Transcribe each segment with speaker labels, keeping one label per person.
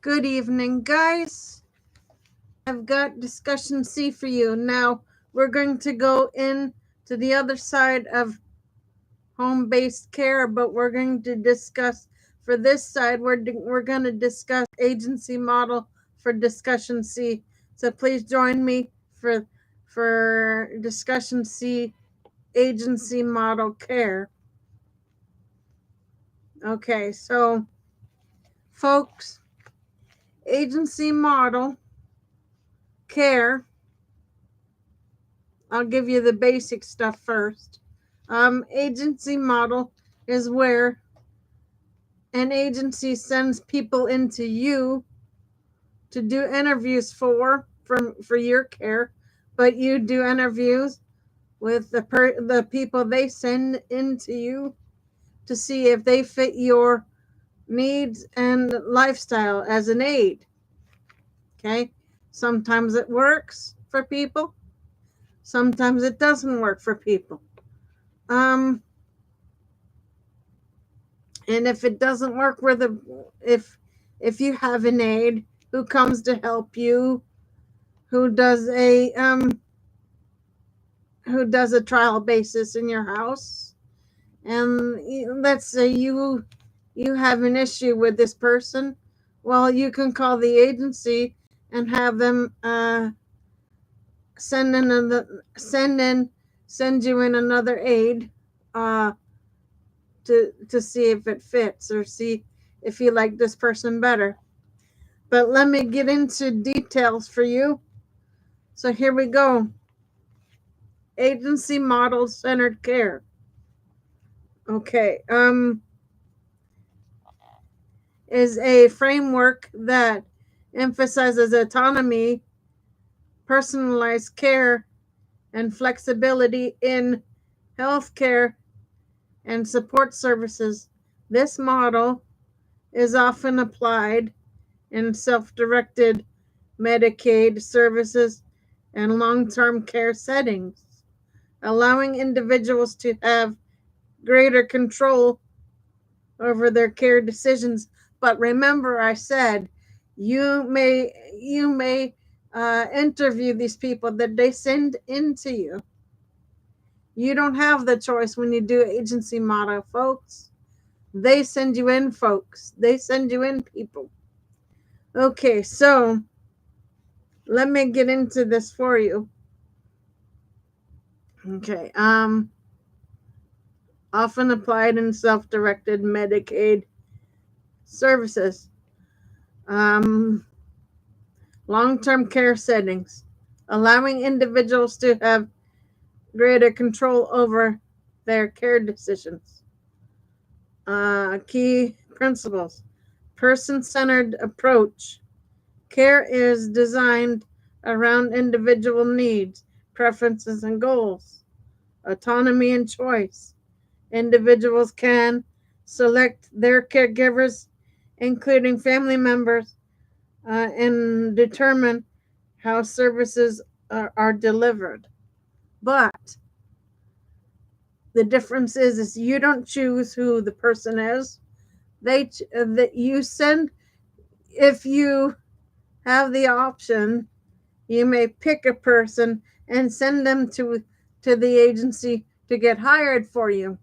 Speaker 1: Good evening, guys. I've got discussion C for you. Now, we're going to go in to the other side of home-based care, but we're going to discuss, for this side, we're going to discuss agency model for discussion C. So please join me for discussion C, agency model care. Okay, so folks, agency model care, I'll give you the basic stuff first. Agency model is where an agency sends people into you to do interviews for your care, but you do interviews with the people they send into you to see if they fit your needs and lifestyle as an aide. Okay, sometimes it works for people, sometimes it doesn't work for people. And if it doesn't work with if you have an aide who comes to help you, who does a trial basis in your house, and let's say you have an issue with this person, well, you can call the agency and have them send you in another aide to see if it fits or see if you like this person better. But let me get into details for you. So here we go. Agency model centered care. Okay. Is a framework that emphasizes autonomy, personalized care, and flexibility in healthcare and support services. This model is often applied in self-directed Medicaid services and long-term care settings, allowing individuals to have greater control over their care decisions. But remember, I said you may interview these people that they send into you. You don't have the choice when you do agency model, folks. They send you in, folks. They send you in, people. Okay, so let me get into this for you. Okay, often applied in self-directed Medicaid services, long-term care settings, allowing individuals to have greater control over their care decisions. Key principles: person-centered approach. Care is designed around individual needs, preferences, and goals. Autonomy and choice. Individuals can select their caregivers, including family members, and determine how services are delivered. But the difference is you don't choose who the person is. That you send, if you have the option, you may pick a person and send them to the agency to get hired for you.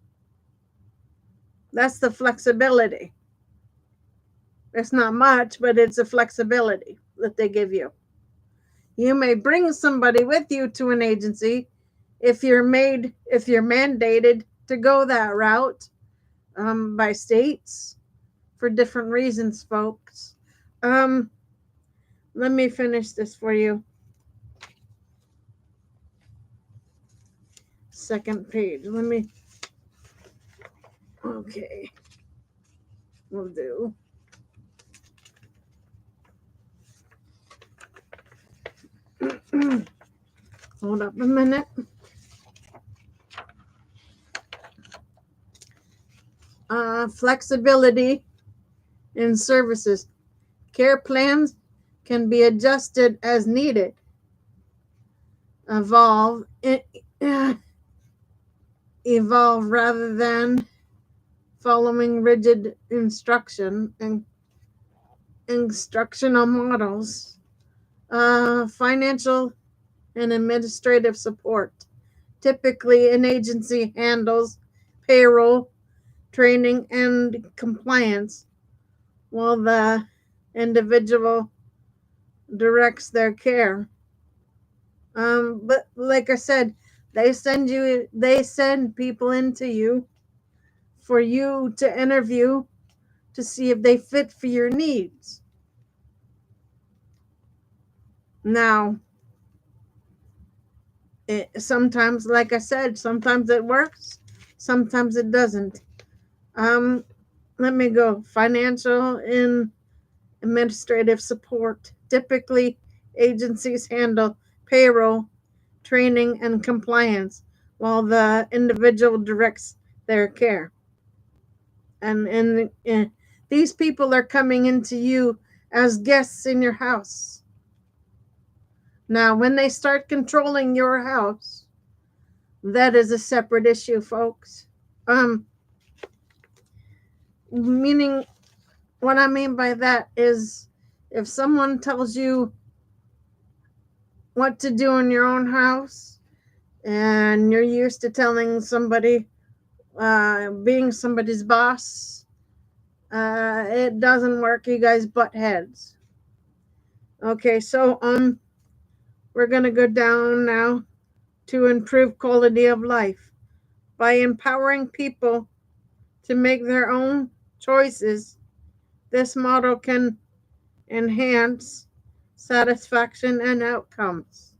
Speaker 1: That's the flexibility. It's not much, but it's a flexibility that they give you. You may bring somebody with you to an agency if you're mandated to go that route by states for different reasons, folks. Let me finish this for you. Second page. Okay. We'll do. Hold up a minute. Flexibility in services. Care plans can be adjusted as needed. Evolve rather than following rigid instruction. And instructional models, financial and administrative support. Typically, an agency handles payroll, training, and compliance, while the individual directs their care. But like I said, they send people into you for you to interview to see if they fit for your needs. Now, sometimes, like I said, sometimes it works, sometimes it doesn't. Um, Let me go. Financial and administrative support. Typically, agencies handle payroll, training, and compliance, while the individual directs their care. And these people are coming into you as guests in your house. Now, when they start controlling your house, that is a separate issue, folks. Meaning, what I mean by that is if someone tells you what to do in your own house and you're used to telling somebody, being somebody's boss, it doesn't work. You guys butt heads. Okay, so we're gonna go down now to improve quality of life by empowering people to make their own choices. This model can enhance satisfaction and outcomes.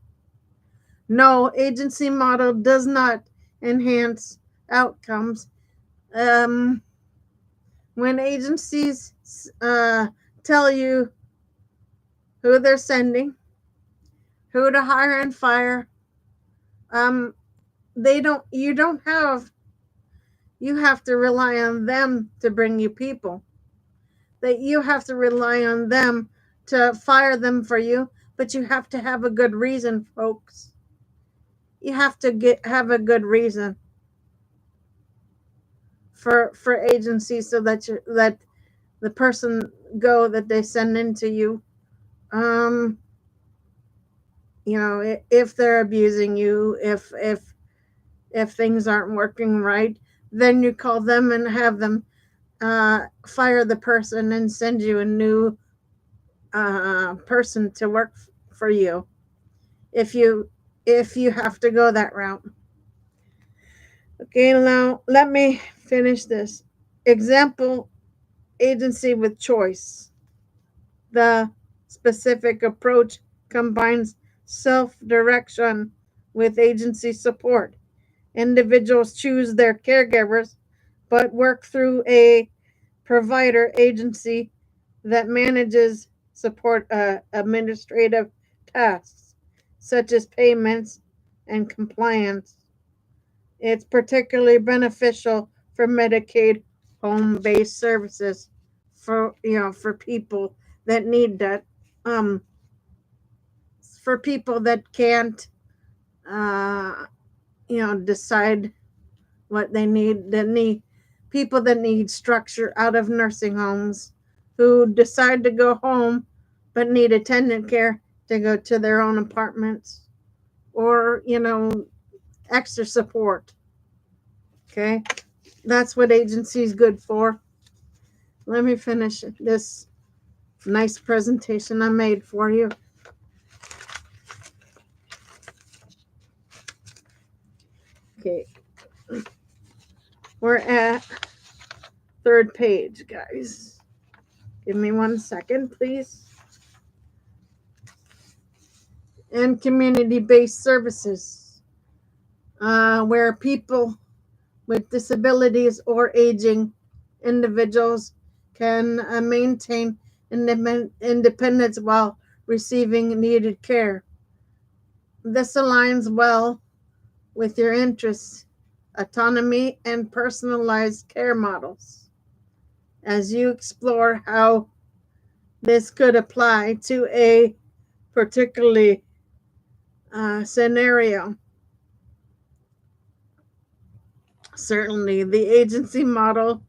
Speaker 1: No, agency model does not enhance outcomes. When agencies tell you who they're sending, who to hire and fire, they don't. You have to rely on them to bring you people. That you have to rely on them to fire them for you, but you have to have a good reason, folks. You have to have a good reason for agencies so that you let the person go that they send into you. Um, if they're abusing you, if things aren't working right, then you call them and have them fire the person and send you a new person to work for you if you have to go that route. Okay, now let me finish this. Example: agency with choice. The specific approach combines self-direction with agency support. Individuals choose their caregivers but work through a provider agency that manages support administrative tasks such as payments and compliance. It's particularly beneficial for Medicaid home-based services for people that need that. Um, for people that can't, uh, decide what they need. That need people that need structure out of nursing homes, who decide to go home but need attendant care to go to their own apartments, or extra support. Okay, that's what agency is good for. Let me finish this nice presentation I made for you. Okay, we're at third page, guys. Give me 1 second, please. And community-based services, where people with disabilities or aging individuals can maintain independence while receiving needed care. This aligns well with your interests, autonomy, and personalized care models. As you explore how this could apply to a particularly scenario, certainly the agency model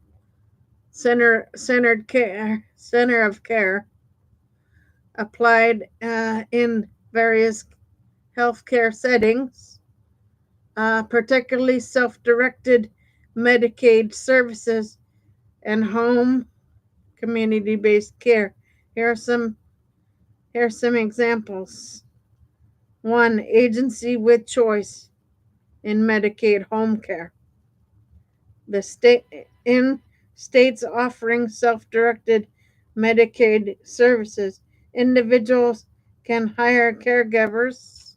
Speaker 1: center of care applied in various healthcare settings, particularly self-directed Medicaid services and home community-based care. Here are some examples. One, agency with choice in Medicaid home care. The states offering self-directed Medicaid services, individuals can hire caregivers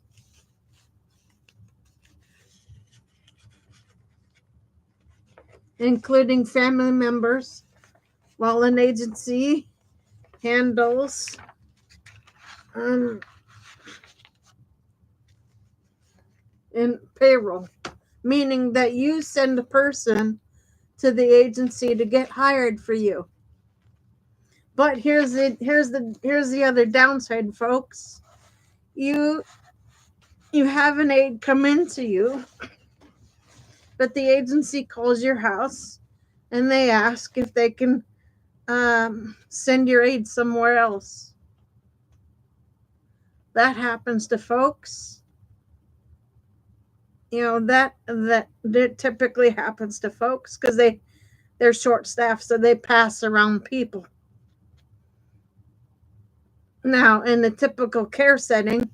Speaker 1: including family members while an agency handles in payroll, meaning that you send a person to the agency to get hired for you. But here's the other downside, folks. You have an aide come into you, but the agency calls your house and they ask if they can send your aide somewhere else. That happens to folks. That typically happens to folks because they're short staffed, so they pass around people. Now, in the typical care setting,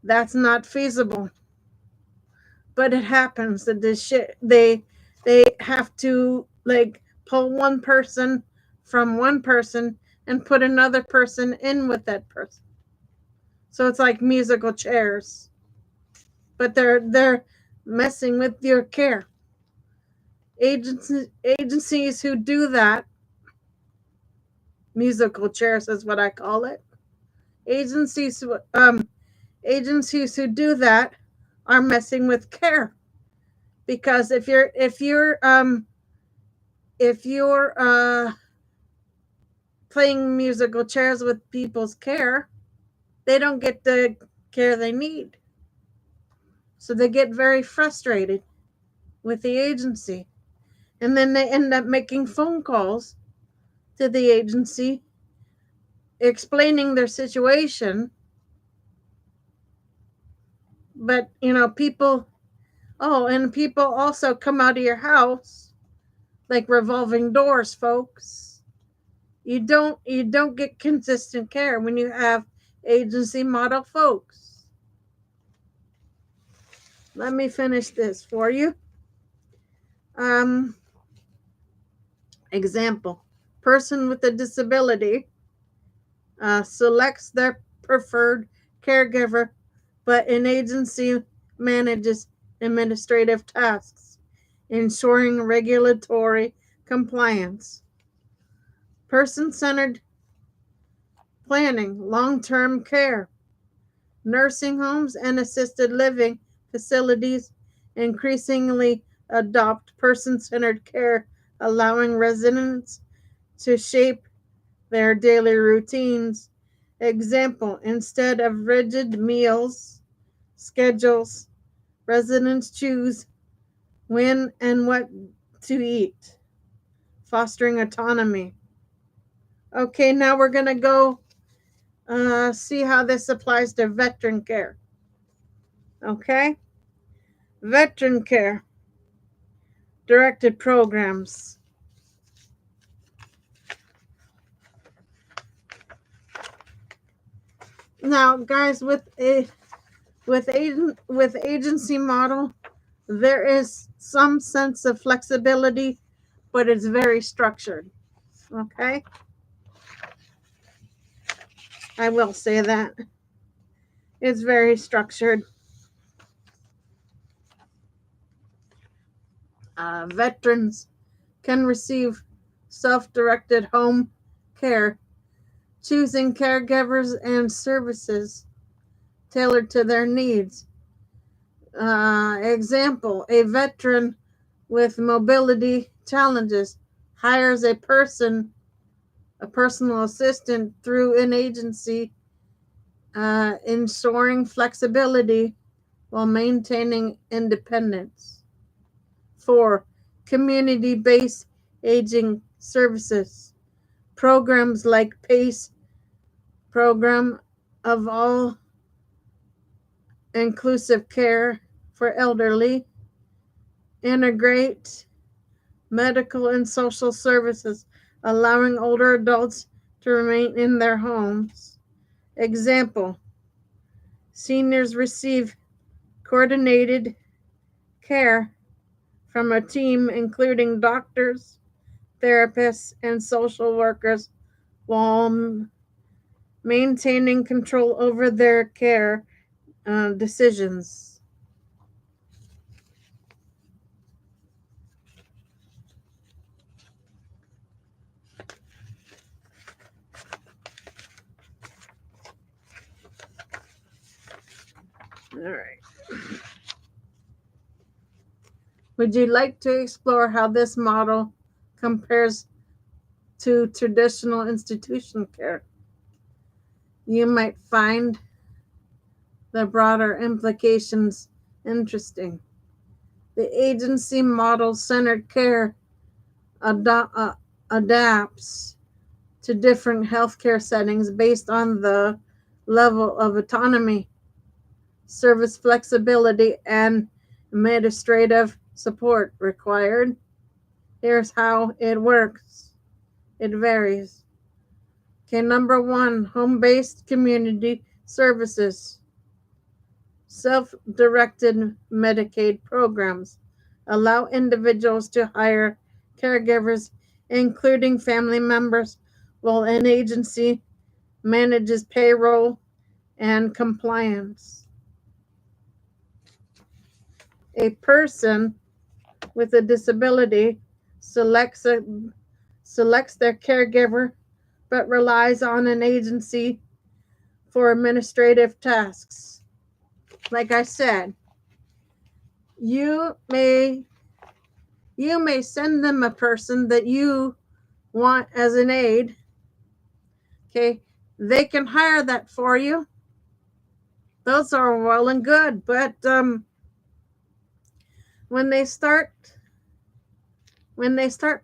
Speaker 1: that's not feasible. But it happens that they have to pull one person from one person and put another person in with that person. So it's like musical chairs. But they're messing with your care. Agencies who do that, musical chairs is what I call it. Agencies who do that are messing with care, because if you're playing musical chairs with people's care, they don't get the care they need. So they get very frustrated with the agency. And then they end up making phone calls to the agency explaining their situation. But, people also come out of your house like revolving doors, folks. You don't get consistent care when you have agency model folks. Let me finish this for you. Example: person with a disability selects their preferred caregiver, but an agency manages administrative tasks, ensuring regulatory compliance. Person-centered planning, long-term care. Nursing homes and assisted living facilities increasingly adopt person-centered care, allowing residents to shape their daily routines. Example: instead of rigid meals schedules, residents choose when and what to eat, fostering autonomy. Okay, now we're going to go see how this applies to veteran care. Okay? Veteran care directed programs. Now, guys, with agency model, there is some sense of flexibility, but it's very structured. Okay? I will say that. It's very structured. Veterans can receive self-directed home care, choosing caregivers and services tailored to their needs. Example: a veteran with mobility challenges hires a personal assistant through an agency, ensuring flexibility while maintaining independence. 4. Community-based aging services. Programs like PACE, program of all inclusive care for elderly, integrate medical and social services, allowing older adults to remain in their homes. Example, seniors receive coordinated care from a team including doctors, therapists, and social workers while maintaining control over their care decisions. All right. Would you like to explore how this model compares to traditional institution care? You might find the broader implications interesting. The agency model centered care adapts to different healthcare settings based on the level of autonomy, service flexibility, and administrative support required. Here's how it works. It varies. Okay, number one, home-based community services. Self-directed Medicaid programs allow individuals to hire caregivers, including family members, while an agency manages payroll and compliance. A person with a disability selects their caregiver, but relies on an agency for administrative tasks. Like I said, you may send them a person that you want as an aide. Okay, they can hire that for you. Those are well and good, but when they start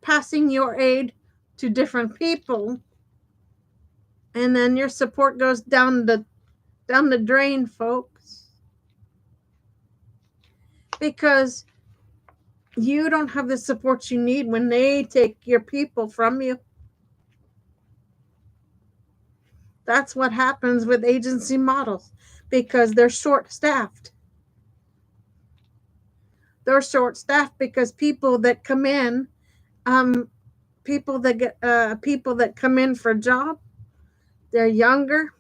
Speaker 1: passing your aid to different people, and then your support goes down the drain, folks, because you don't have the support you need when they take your people from you. That's what happens with agency models, because they're short-staffed. They're short-staffed because people that come in, people that come in for a job, they're younger,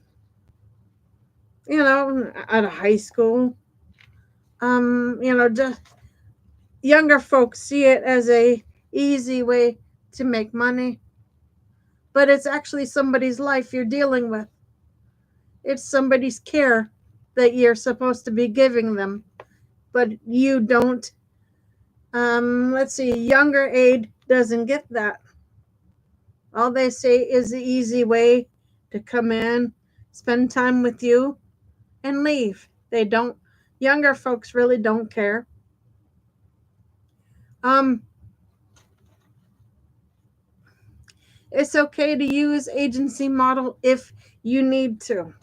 Speaker 1: out of high school. Just younger folks see it as a easy way to make money, but it's actually somebody's life you're dealing with. It's somebody's care that you're supposed to be giving them, but you don't. Let's see, younger aide doesn't get that. All they say is the easy way to come in, spend time with you, and leave. They don't. Younger folks really don't care. It's okay to use agency model if you need to,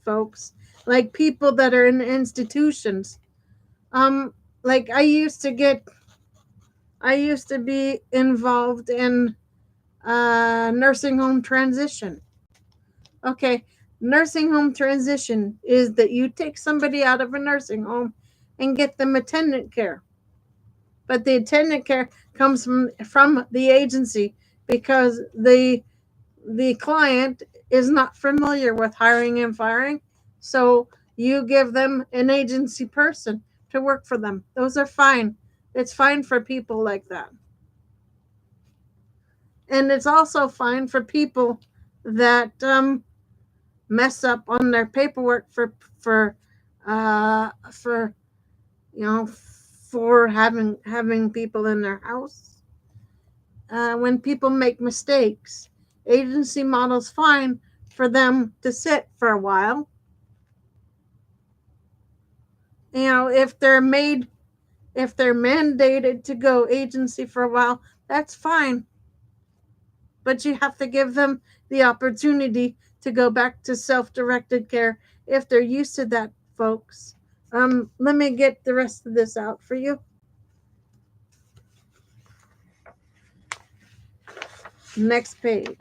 Speaker 1: folks. Like people that are in institutions. Like I used to be involved in nursing home transition. Okay, nursing home transition is that you take somebody out of a nursing home and get them attendant care. But the attendant care comes from the agency, because the client is not familiar with hiring and firing. So you give them an agency person to work for them. Those are fine. It's fine for people like that. And it's also fine for people that mess up on their paperwork for having people in their house. When people make mistakes, agency model's fine for them to sit for a while. If they're mandated to go agency for a while, that's fine. but you have to give them the opportunity to go back to self-directed care if they're used to that, folks. Let me get the rest of this out for you. Next page.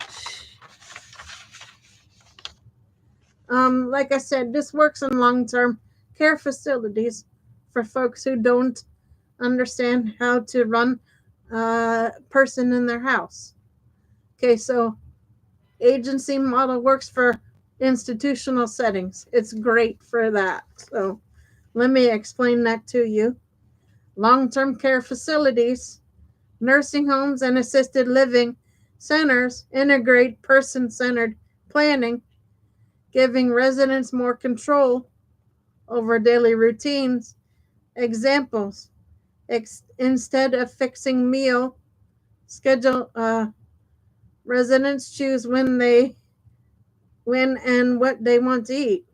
Speaker 1: Like I said, this works in long-term care facilities for folks who don't understand how to run a person in their house. Okay, so agency model works for institutional settings. It's great for that. So let me explain that to you. Long-term care facilities, nursing homes, and assisted living centers integrate person-centered planning, giving residents more control over daily routines. Examples: instead of fixing meal schedule, residents choose when and what they want to eat.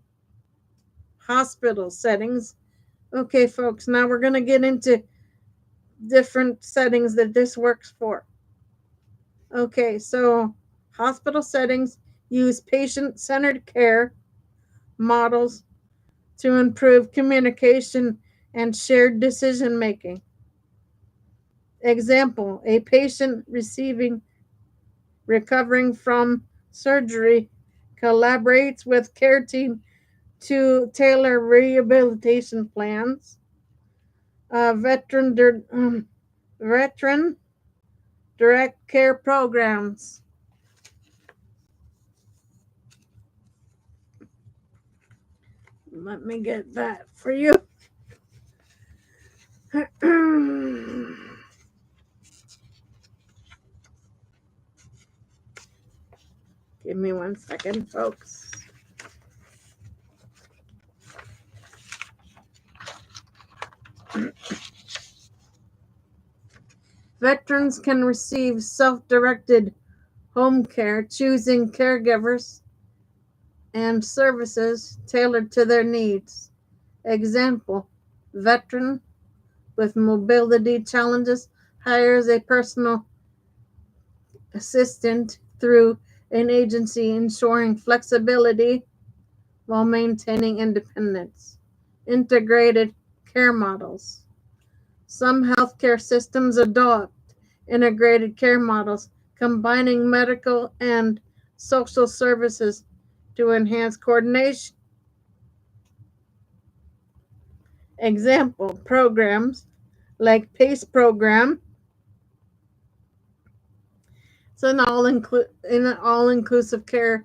Speaker 1: Hospital settings. Okay, folks, now we're going to get into different settings that this works for. Okay, so hospital settings use patient-centered care models to improve communication and shared decision making. Example: a patient recovering from surgery collaborates with care team to tailor rehabilitation plans. Veteran direct care programs. Let me get that for you. Give me 1 second, folks. Veterans can receive self-directed home care, choosing caregivers and services tailored to their needs. Example: veteran with mobility challenges hires a personal assistant through an agency, ensuring flexibility while maintaining independence. Integrated care models. Some healthcare systems adopt integrated care models, combining medical and social services to enhance coordination. Example: programs like PACE program. It's an all-inclusive care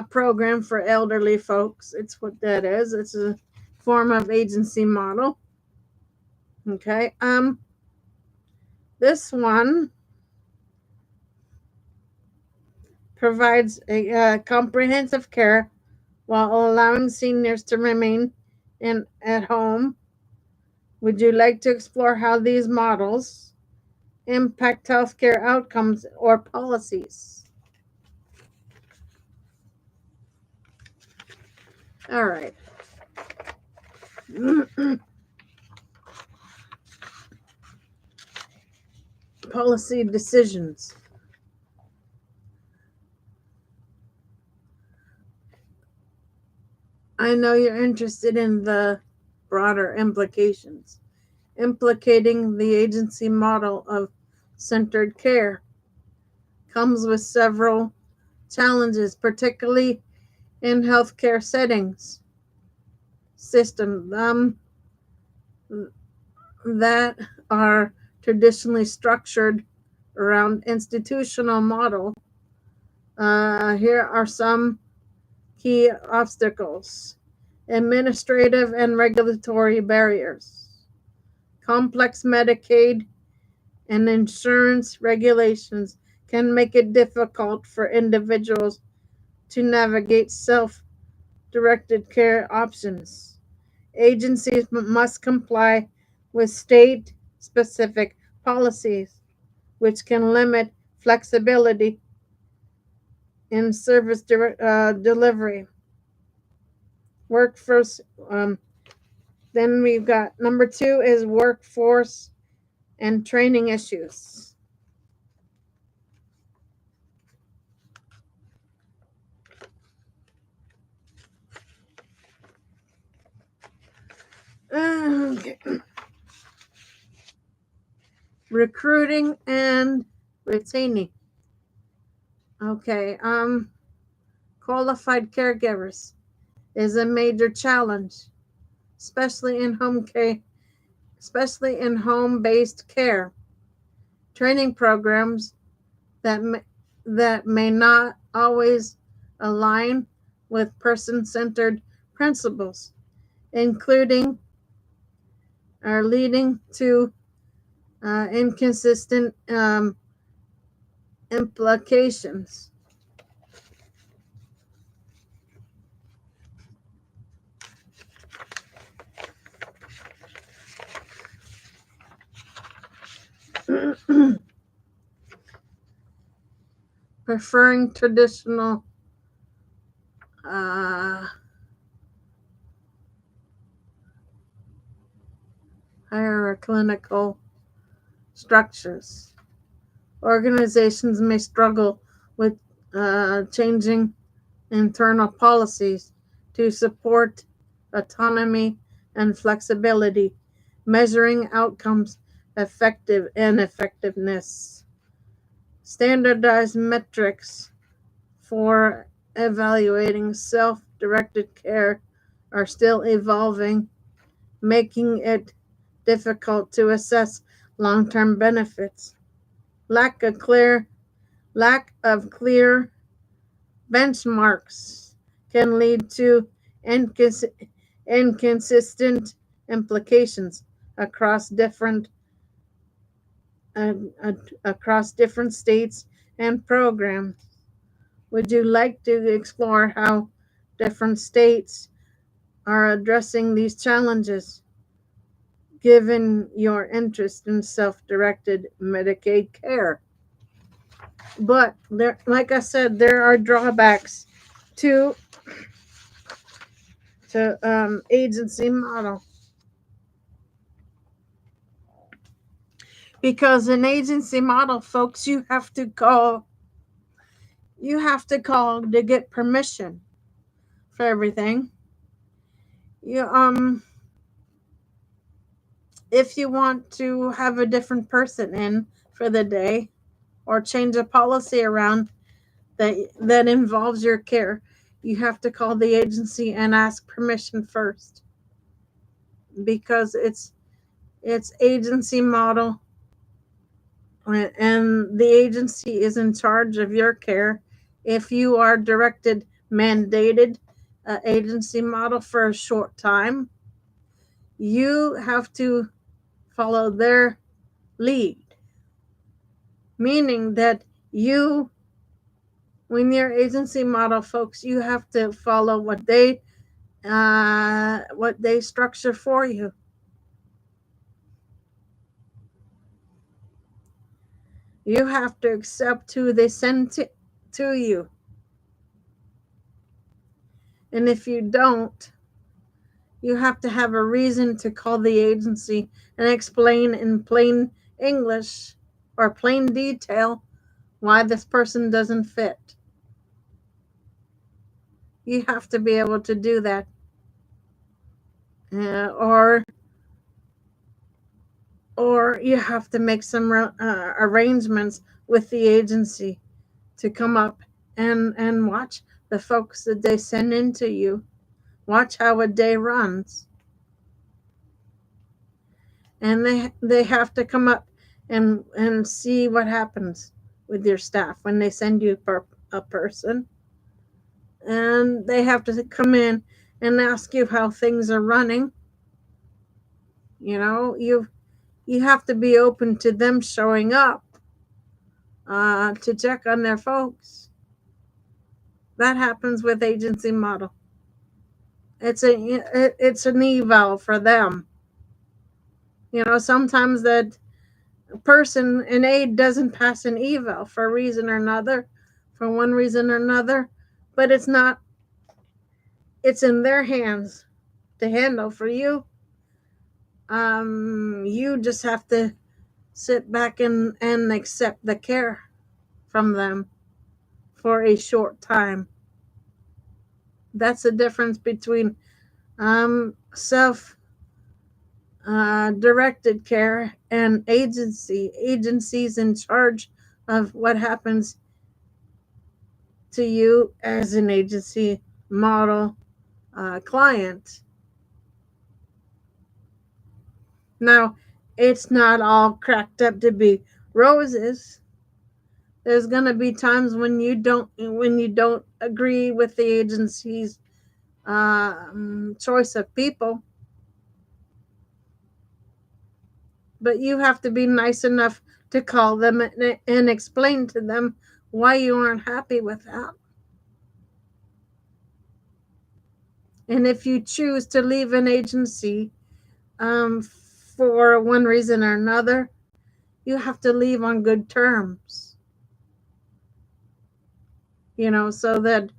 Speaker 1: program for elderly folks. It's what that is. It's a form of agency model. Okay. This one provides a comprehensive care while allowing seniors to remain at home. Would you like to explore how these models impact healthcare outcomes or policies? All right. Policy decisions. I know you're interested in the broader implications. Implicating the agency model of centered care comes with several challenges, particularly in healthcare settings systems that are traditionally structured around institutional model. Here are some key obstacles: administrative and regulatory barriers, complex Medicaid and insurance regulations can make it difficult for individuals to navigate self-directed care options. Agencies must comply with state-specific policies, which can limit flexibility in service delivery. Workforce. Then we've got number 2 is workforce and training issues. Recruiting and retaining. Okay, qualified caregivers is a major challenge, especially in home-based care. Training programs that may not always align with person-centered principles, including are leading to inconsistent implications. Preferring traditional uh, hierarchical structures. Organizations may struggle with changing internal policies to support autonomy and flexibility, measuring outcomes effective and effectiveness. Standardized metrics for evaluating self-directed care are still evolving, making it difficult to assess long-term benefits. Lack of clear lack of clear benchmarks can lead to inconsistent implications across uh, uh, different states and programs. Would you like to explore how different states are addressing these challenges, given your interest in self-directed Medicaid care? But there, like I said, there are drawbacks to agency model, because an agency model, folks, you have to call to get permission for everything. You if you want to have a different person in for the day or change a policy around that involves your care, you have to call the agency and ask permission first, because it's agency model, and the agency is in charge of your care. If you are directed mandated agency model for a short time, you have to follow their lead, meaning that you when you're agency model, folks, you have to follow what they structure for you. You have to accept who they send to you. And if you don't, you have to have a reason to call the agency and explain in plain English or plain detail why this person doesn't fit. You have to be able to do that. Or you have to make some arrangements with the agency to come up and watch the folks that they send into you. Watch how a day runs. And they have to come up and see what happens with your staff when they send you a person. And they have to come in and ask you how things are running. You have to be open to them showing up to check on their folks. That happens with agency model. It's an eval for them. Sometimes that person in aid doesn't pass an eval for a reason or another, for one reason or another, but it's in their hands to handle for you. You just have to sit back and accept the care from them for a short time. That's the difference between self directed care, and agencies in charge of what happens to you as an agency model client. Now, it's not all cracked up to be roses. There's going to be times when you don't agree with the agency's choice of people, but you have to be nice enough to call them and explain to them why you aren't happy with that. And if you choose to leave an agency for one reason or another, you have to leave on good terms, so that,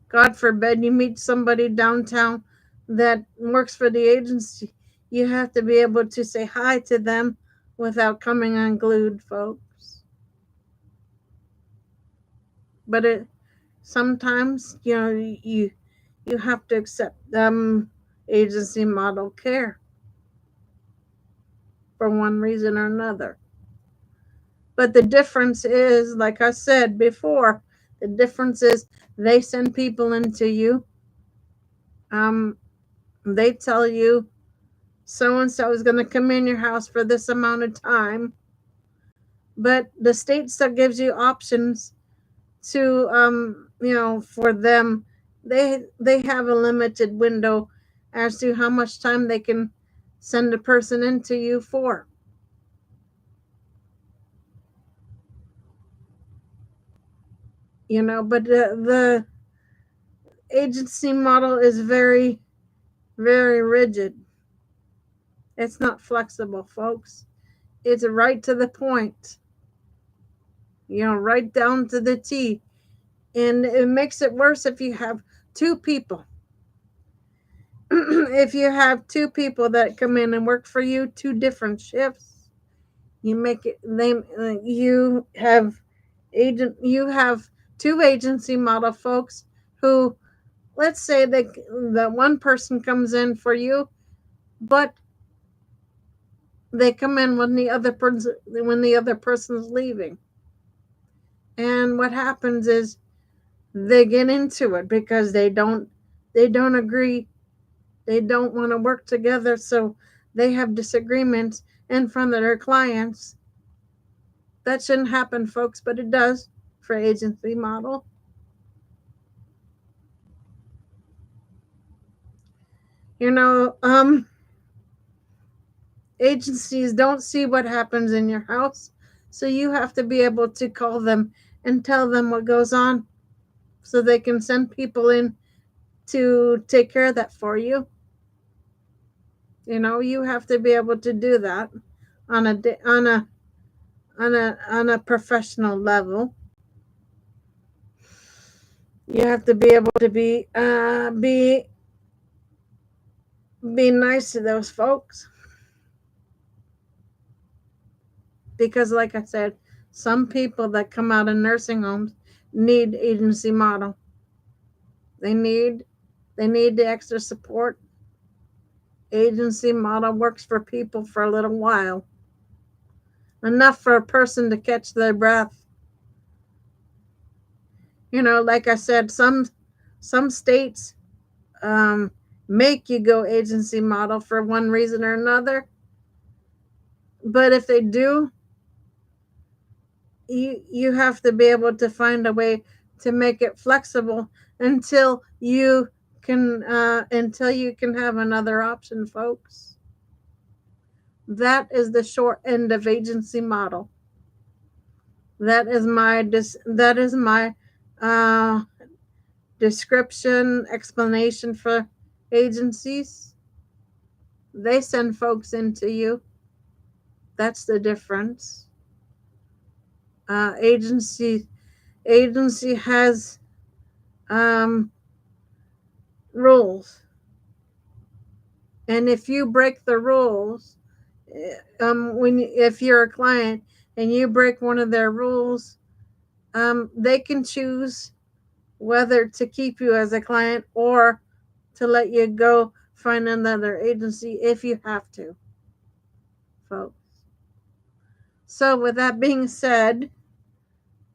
Speaker 1: God forbid, you meet somebody downtown that works for the agency. You have to be able to say hi to them without coming unglued, folks. But sometimes, you have to accept agency model care for one reason or another. But the difference is, like I said before, the difference is they send people into you. They tell you so and so is going to come in your house for this amount of time. But the state still gives you options to, for them. They have a limited window as to how much time they can send a person into you for. But the agency model is very, very rigid. It's not flexible, folks. It's right to the point, right down to the T. And it makes it worse if you have two people. If you have two people that come in and work for you, two different shifts, you have two agency model folks who, let's say that one person comes in for you, but they come in when the other person's leaving. And what happens is they get into it because they don't agree. They don't want to work together, so they have disagreements in front of their clients. That shouldn't happen, folks, but it does for agency model. Agencies don't see what happens in your house, so you have to be able to call them and tell them what goes on so they can send people in to take care of that for you. You have to be able to do that on a professional level. You have to be able to be nice to those folks, because, like I said, some people that come out of nursing homes need agency model. They need the extra support. Agency model works for people for a little while, enough for a person to catch their breath. Like I said, some states make you go agency model for one reason or another. But if they do, you have to be able to find a way to make it flexible until you can have another option, folks. That is the short end of agency model. That is my description, explanation for agencies. They send folks into you. That's the difference. Agency has rules, and if you break the rules, if you're a client and you break one of their rules, they can choose whether to keep you as a client or to let you go Find another agency if you have to, folks. So, with that being said,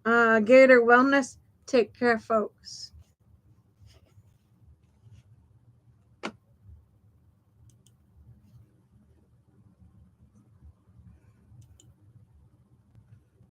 Speaker 1: Gator Wellness, take care, folks.